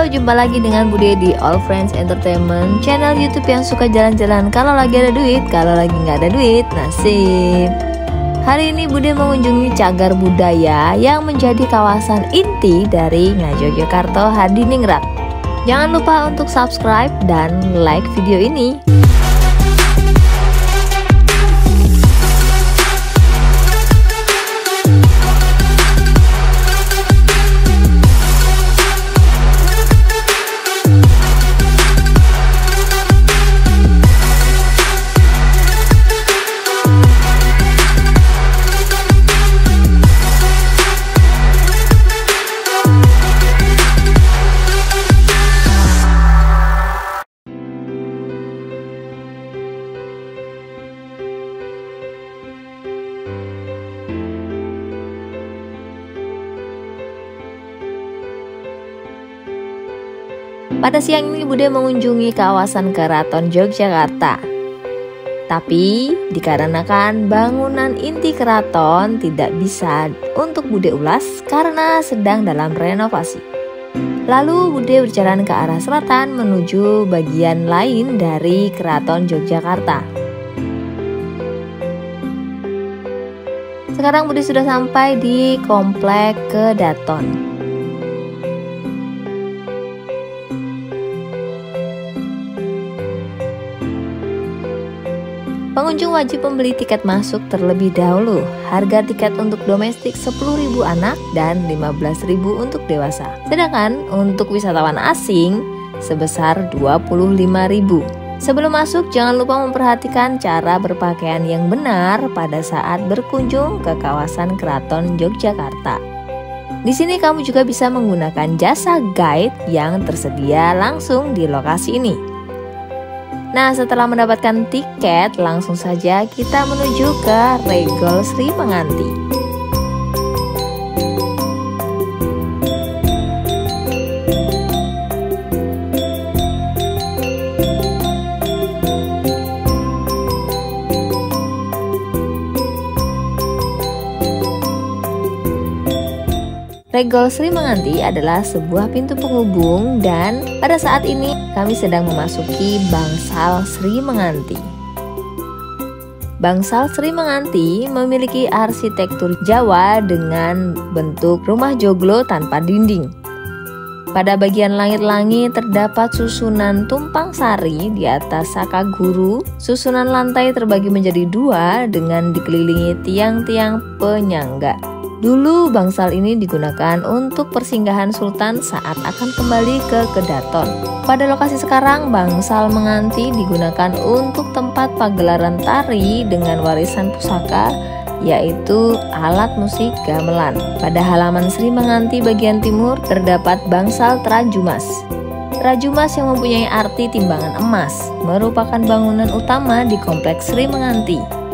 Halo, jumpa lagi dengan Bude di All Friends Entertainment, channel YouTube yang suka jalan-jalan kalau lagi ada duit, kalau lagi nggak ada duit, nasib. Hari ini Bude mengunjungi Cagar Budaya yang menjadi kawasan inti dari Ngayogyakarta Hadiningrat. Jangan lupa untuk subscribe dan like video ini. Pada siang ini Bude mengunjungi kawasan Keraton Yogyakarta. Tapi dikarenakan bangunan inti keraton tidak bisa untuk Bude ulas karena sedang dalam renovasi. Lalu Bude berjalan ke arah selatan menuju bagian lain dari Keraton Yogyakarta. Sekarang Bude sudah sampai di Komplek Kedaton. Pengunjung wajib membeli tiket masuk terlebih dahulu. Harga tiket untuk domestik 10.000 anak dan 15.000 untuk dewasa. Sedangkan untuk wisatawan asing sebesar 25.000. Sebelum masuk jangan lupa memperhatikan cara berpakaian yang benar pada saat berkunjung ke kawasan Keraton Yogyakarta. Di sini kamu juga bisa menggunakan jasa guide yang tersedia langsung di lokasi ini. Nah, setelah mendapatkan tiket, langsung saja kita menuju ke Regol Sri Menganti. Regol Sri Menganti adalah sebuah pintu penghubung dan pada saat ini kami sedang memasuki Bangsal Sri Menganti. Bangsal Sri Menganti memiliki arsitektur Jawa dengan bentuk rumah joglo tanpa dinding. Pada bagian langit-langit terdapat susunan tumpang sari di atas saka guru. Susunan lantai terbagi menjadi dua dengan dikelilingi tiang-tiang penyangga. Dulu bangsal ini digunakan untuk persinggahan sultan saat akan kembali ke Kedaton. Pada lokasi sekarang, Bangsal Menganti digunakan untuk tempat pagelaran tari dengan warisan pusaka, yaitu alat musik gamelan. Pada halaman Sri Menganti bagian timur terdapat Bangsal Trajumas. Trajumas yang mempunyai arti timbangan emas merupakan bangunan utama di Kompleks Sri Menganti.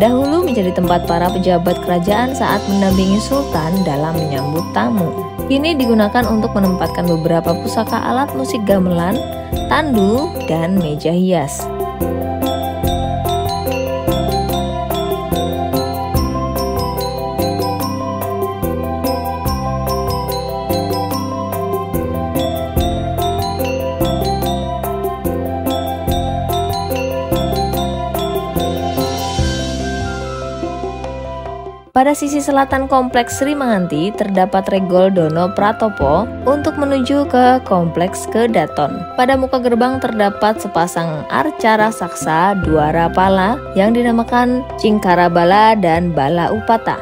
Dahulu menjadi tempat para pejabat kerajaan saat mendampingi sultan dalam menyambut tamu. Kini digunakan untuk menempatkan beberapa pusaka alat musik gamelan, tandu, dan meja hias. Pada sisi selatan Kompleks Sri Menganti terdapat Regol Dono Pratopo untuk menuju ke Kompleks Kedaton. Pada muka gerbang terdapat sepasang arca raksasa Dwara Pala yang dinamakan Cingkara Bala dan Bala Upata.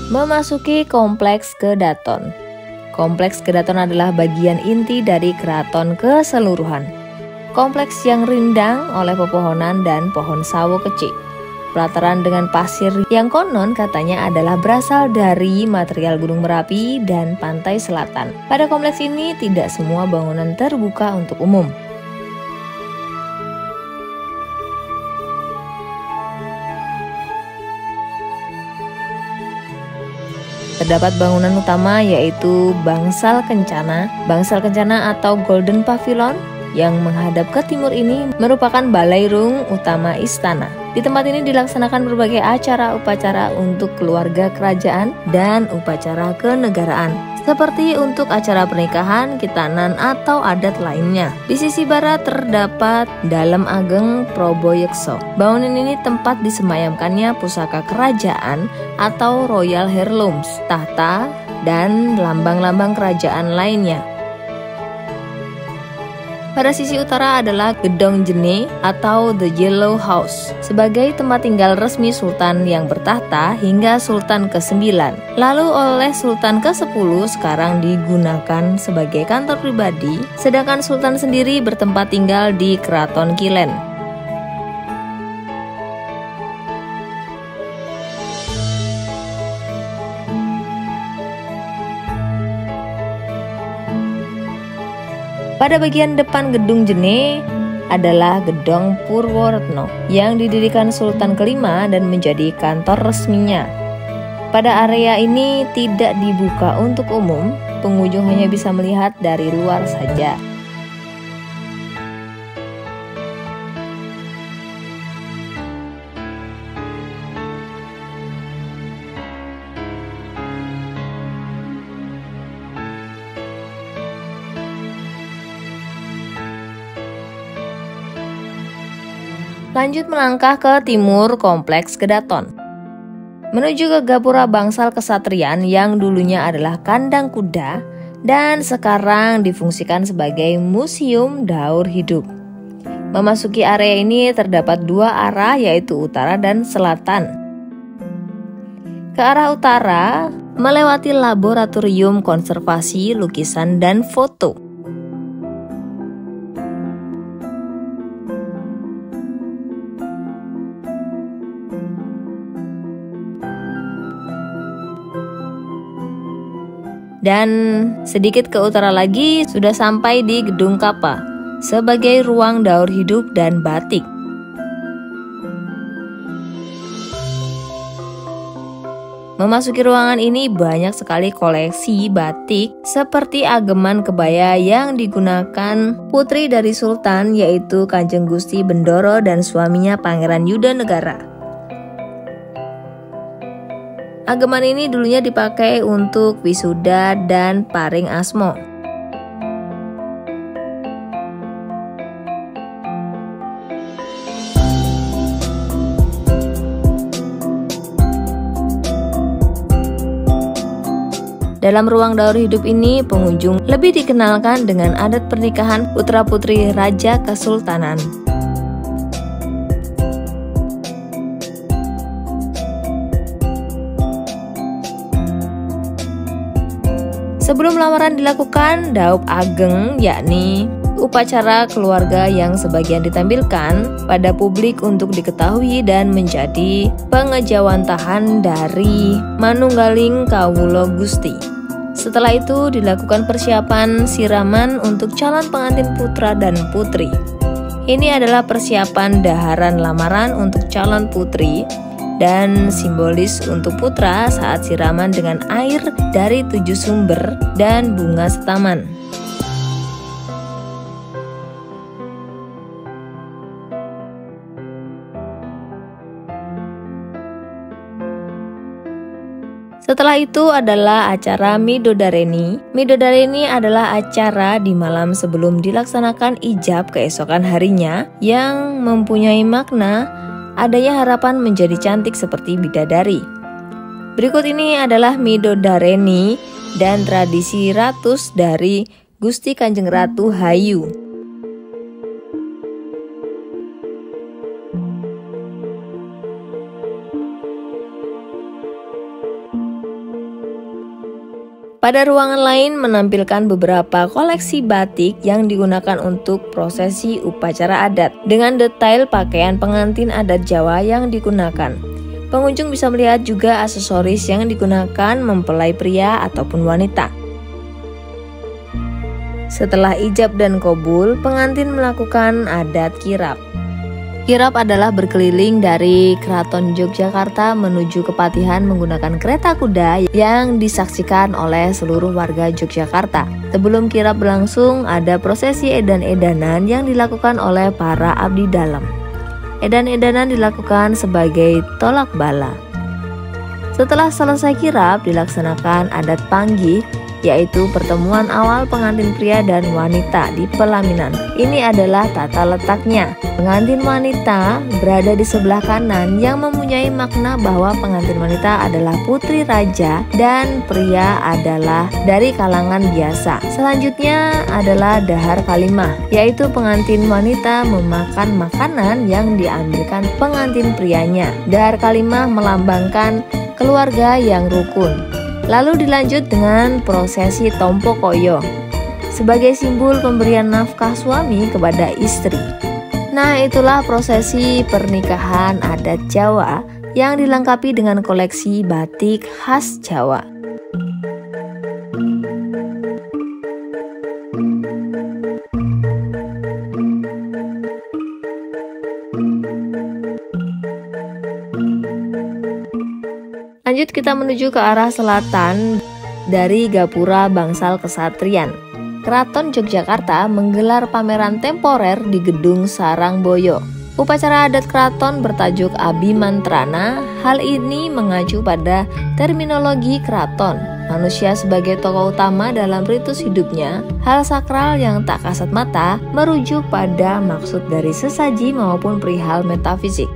Memasuki Kompleks Kedaton. Kompleks Kedaton adalah bagian inti dari keraton keseluruhan. Kompleks yang rindang oleh pepohonan dan pohon sawo kecil. Pelataran dengan pasir yang konon katanya adalah berasal dari material Gunung Merapi dan pantai selatan. Pada kompleks ini tidak semua bangunan terbuka untuk umum. Terdapat bangunan utama yaitu Bangsal Kencana atau Golden Pavilion, yang menghadap ke timur ini merupakan balairung utama istana. Di tempat ini dilaksanakan berbagai acara upacara untuk keluarga kerajaan dan upacara kenegaraan, seperti untuk acara pernikahan, khitanan, atau adat lainnya. Di sisi barat terdapat Dalem Ageng Proboyekso. Bangunan ini tempat disemayamkannya pusaka kerajaan atau royal heirlooms, tahta, dan lambang-lambang kerajaan lainnya. Pada sisi utara adalah Gedong Jene atau The Yellow House, sebagai tempat tinggal resmi Sultan yang bertahta hingga Sultan ke-9. Lalu oleh Sultan ke-10 sekarang digunakan sebagai kantor pribadi, sedangkan Sultan sendiri bertempat tinggal di Keraton Kilen. Pada bagian depan Gedung Jene adalah Gedong Purworetno yang didirikan Sultan kelima dan menjadi kantor resminya. Pada area ini tidak dibuka untuk umum, pengunjung hanya bisa melihat dari luar saja. Lanjut melangkah ke timur kompleks Kedaton, menuju ke Gapura Bangsal Kesatrian yang dulunya adalah kandang kuda dan sekarang difungsikan sebagai museum daur hidup. Memasuki area ini terdapat dua arah, yaitu utara dan selatan. Ke arah utara melewati laboratorium konservasi lukisan dan foto. Dan sedikit ke utara lagi sudah sampai di Gedung Kapa sebagai ruang daur hidup dan batik. Memasuki ruangan ini banyak sekali koleksi batik seperti ageman kebaya yang digunakan putri dari Sultan, yaitu Kanjeng Gusti Bendoro dan suaminya Pangeran Yudanegara. Ageman ini dulunya dipakai untuk wisuda dan paring asmo. Dalam ruang daur hidup ini, pengunjung lebih dikenalkan dengan adat pernikahan putra-putri Raja Kesultanan. Sebelum lamaran dilakukan, daup ageng yakni upacara keluarga yang sebagian ditampilkan pada publik untuk diketahui dan menjadi pengejawantahan dari manunggaling kawula Gusti. Setelah itu dilakukan persiapan siraman untuk calon pengantin putra dan putri. Ini adalah persiapan daharan lamaran untuk calon putri dan simbolis untuk putra saat siraman dengan air dari 7 sumber dan bunga setaman. Setelah itu adalah acara Midodareni. Midodareni adalah acara di malam sebelum dilaksanakan ijab keesokan harinya yang mempunyai makna adanya harapan menjadi cantik seperti bidadari. Berikut ini adalah Midodareni dan tradisi ratus dari Gusti Kanjeng Ratu Hayu. Pada ruangan lain menampilkan beberapa koleksi batik yang digunakan untuk prosesi upacara adat dengan detail pakaian pengantin adat Jawa yang digunakan. Pengunjung bisa melihat juga aksesoris yang digunakan mempelai pria ataupun wanita. Setelah ijab dan qabul, pengantin melakukan adat kirap. Kirap adalah berkeliling dari Keraton Yogyakarta menuju Kepatihan menggunakan kereta kuda yang disaksikan oleh seluruh warga Yogyakarta. Sebelum kirap berlangsung, ada prosesi edan-edanan yang dilakukan oleh para abdi dalam. Edan-edanan dilakukan sebagai tolak bala. Setelah selesai kirap, dilaksanakan adat panggih, yaitu pertemuan awal pengantin pria dan wanita di pelaminan. Ini adalah tata letaknya. Pengantin wanita berada di sebelah kanan yang mempunyai makna bahwa pengantin wanita adalah putri raja dan pria adalah dari kalangan biasa. Selanjutnya adalah dahar kalimah, yaitu pengantin wanita memakan makanan yang diambilkan pengantin prianya. Dahar kalimah melambangkan keluarga yang rukun. Lalu dilanjut dengan prosesi tompo koyo sebagai simbol pemberian nafkah suami kepada istri. Nah, itulah prosesi pernikahan adat Jawa yang dilengkapi dengan koleksi batik khas Jawa. Lanjut kita menuju ke arah selatan dari Gapura Bangsal Kesatrian. Keraton Yogyakarta menggelar pameran temporer di Gedung Sarangboyo. Upacara adat keraton bertajuk Abimantrana. Hal ini mengacu pada terminologi keraton. Manusia sebagai tokoh utama dalam ritus hidupnya, hal sakral yang tak kasat mata merujuk pada maksud dari sesaji maupun perihal metafisik.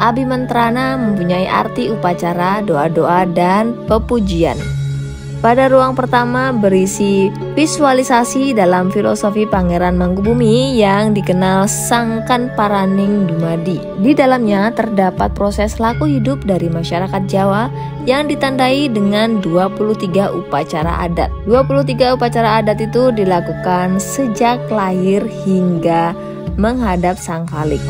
Abimantrana mempunyai arti upacara, doa-doa, dan pepujian. Pada ruang pertama berisi visualisasi dalam filosofi Pangeran Mangkubumi yang dikenal Sangkan Paraning Dumadi. Di dalamnya terdapat proses laku hidup dari masyarakat Jawa yang ditandai dengan 23 upacara adat. 23 upacara adat itu dilakukan sejak lahir hingga menghadap Sang Khalik.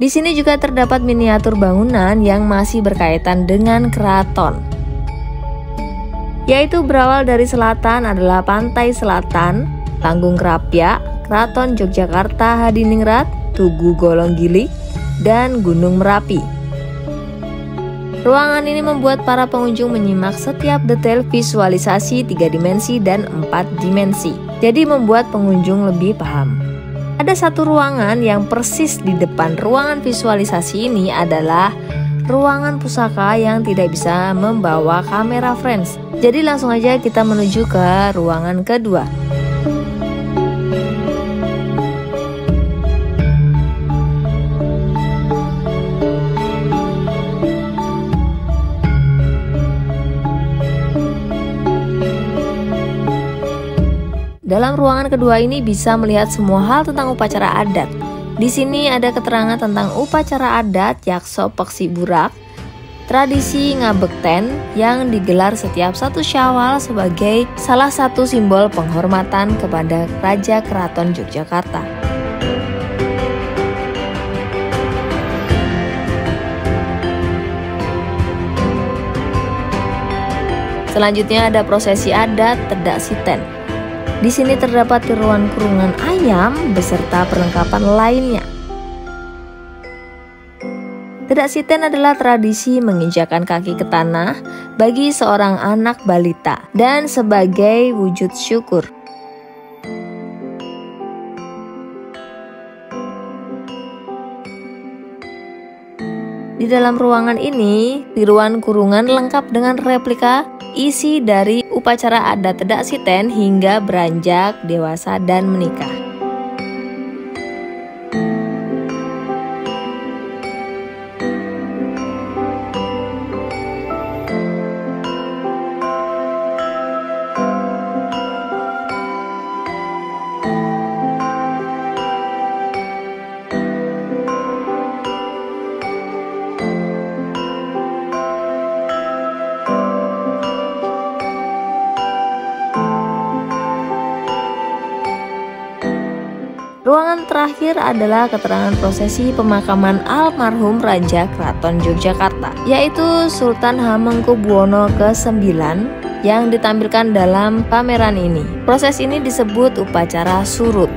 Di sini juga terdapat miniatur bangunan yang masih berkaitan dengan keraton. Yaitu berawal dari selatan adalah Pantai Selatan, Panggung Krapyak, Keraton Yogyakarta Hadiningrat, Tugu Golonggili, dan Gunung Merapi. Ruangan ini membuat para pengunjung menyimak setiap detail visualisasi 3 dimensi dan 4 dimensi. Jadi membuat pengunjung lebih paham. Ada satu ruangan yang persis di depan ruangan visualisasi ini adalah ruangan pusaka yang tidak bisa membawa kamera friends. Jadi langsung aja kita menuju ke ruangan kedua. Dalam ruangan kedua ini bisa melihat semua hal tentang upacara adat. Di sini ada keterangan tentang upacara adat Yakso Peksi Burak, tradisi ngabekten yang digelar setiap 1 Syawal sebagai salah satu simbol penghormatan kepada Raja Keraton Yogyakarta. Selanjutnya ada prosesi adat Tedak Siten. Di sini terdapat tiruan kurungan ayam beserta perlengkapan lainnya. Tedak Siten adalah tradisi menginjakkan kaki ke tanah bagi seorang anak balita dan sebagai wujud syukur. Di dalam ruangan ini, tiruan kurungan lengkap dengan replika isi dari upacara adat Tedak Siten hingga beranjak dewasa dan menikah. Ruangan terakhir adalah keterangan prosesi pemakaman almarhum Raja Keraton Yogyakarta, yaitu Sultan Hamengkubuwono ke-9 yang ditampilkan dalam pameran ini. Proses ini disebut upacara surut.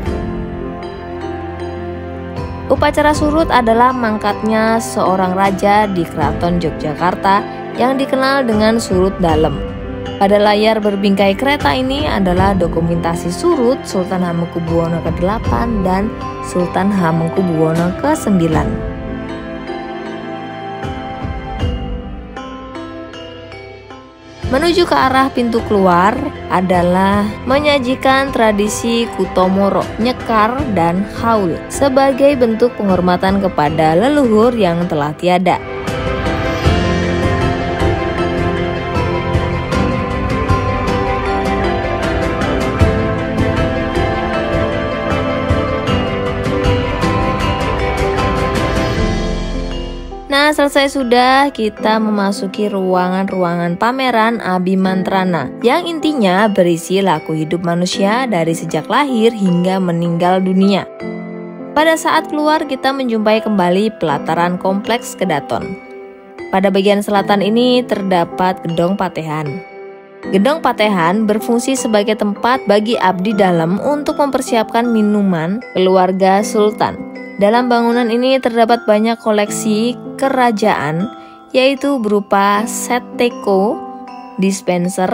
Upacara surut adalah mangkatnya seorang raja di Keraton Yogyakarta yang dikenal dengan surut dalem. Pada layar berbingkai kereta ini adalah dokumentasi surut Sultan Hamengkubuwono ke-8 dan Sultan Hamengkubuwono ke-9. Menuju ke arah pintu keluar adalah menyajikan tradisi kutomoro, nyekar, dan haul sebagai bentuk penghormatan kepada leluhur yang telah tiada. Nah, selesai sudah, kita memasuki ruangan-ruangan pameran Abimantrana yang intinya berisi laku hidup manusia dari sejak lahir hingga meninggal dunia. Pada saat keluar, kita menjumpai kembali pelataran kompleks Kedaton. Pada bagian selatan ini terdapat Gedong Patehan. Gedong Patehan berfungsi sebagai tempat bagi abdi dalam untuk mempersiapkan minuman keluarga sultan. Dalam bangunan ini terdapat banyak koleksi kerajaan, yaitu berupa set teko, dispenser,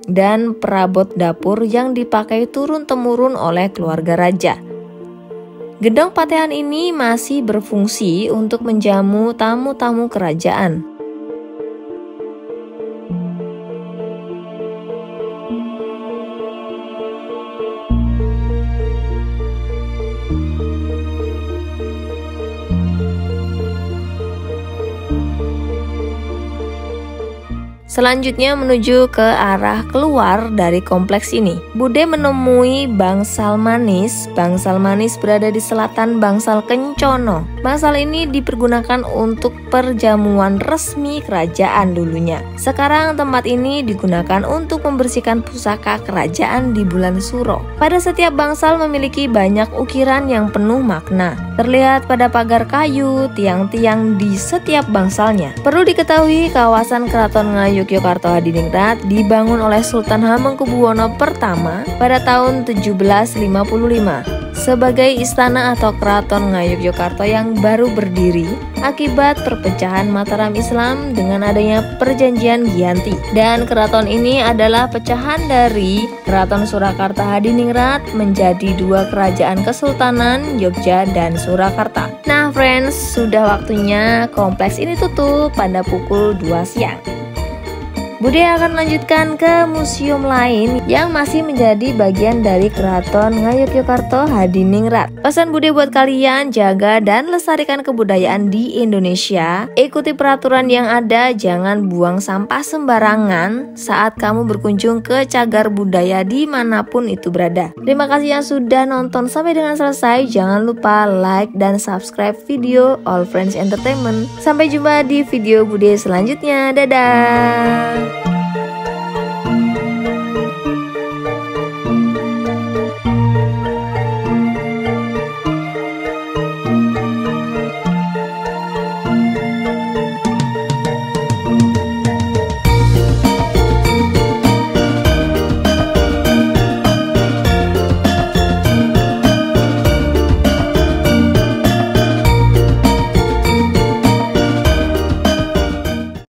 dan perabot dapur yang dipakai turun-temurun oleh keluarga raja. Gedong Patehan ini masih berfungsi untuk menjamu tamu-tamu kerajaan. Selanjutnya menuju ke arah keluar dari kompleks ini. Bude menemui bangsal manis. Bangsal manis berada di selatan bangsal Kencono. Bangsal ini dipergunakan untuk perjamuan resmi kerajaan dulunya. Sekarang tempat ini digunakan untuk membersihkan pusaka kerajaan di bulan Suro. Pada setiap bangsal memiliki banyak ukiran yang penuh makna. Terlihat pada pagar kayu, tiang-tiang di setiap bangsalnya. Perlu diketahui kawasan Keraton Ngayogyakarta Hadiningrat dibangun oleh Sultan Hamengkubuwono pertama pada tahun 1755 sebagai istana atau Keraton Ngayogyakarta yang baru berdiri akibat perpecahan Mataram Islam dengan adanya perjanjian Giyanti. Dan keraton ini adalah pecahan dari Keraton Surakarta Hadiningrat menjadi dua kerajaan kesultanan Yogyakarta dan Surakarta. Nah friends, sudah waktunya kompleks ini tutup pada pukul 2 siang. Bude akan melanjutkan ke museum lain yang masih menjadi bagian dari Keraton Ngayogyakarta Hadiningrat. Pesan Bude buat kalian, jaga dan lestarikan kebudayaan di Indonesia. Ikuti peraturan yang ada, jangan buang sampah sembarangan saat kamu berkunjung ke cagar budaya dimanapun itu berada. Terima kasih yang sudah nonton sampai dengan selesai. Jangan lupa like dan subscribe video All Friends Entertainment. Sampai jumpa di video Bude selanjutnya. Dadah!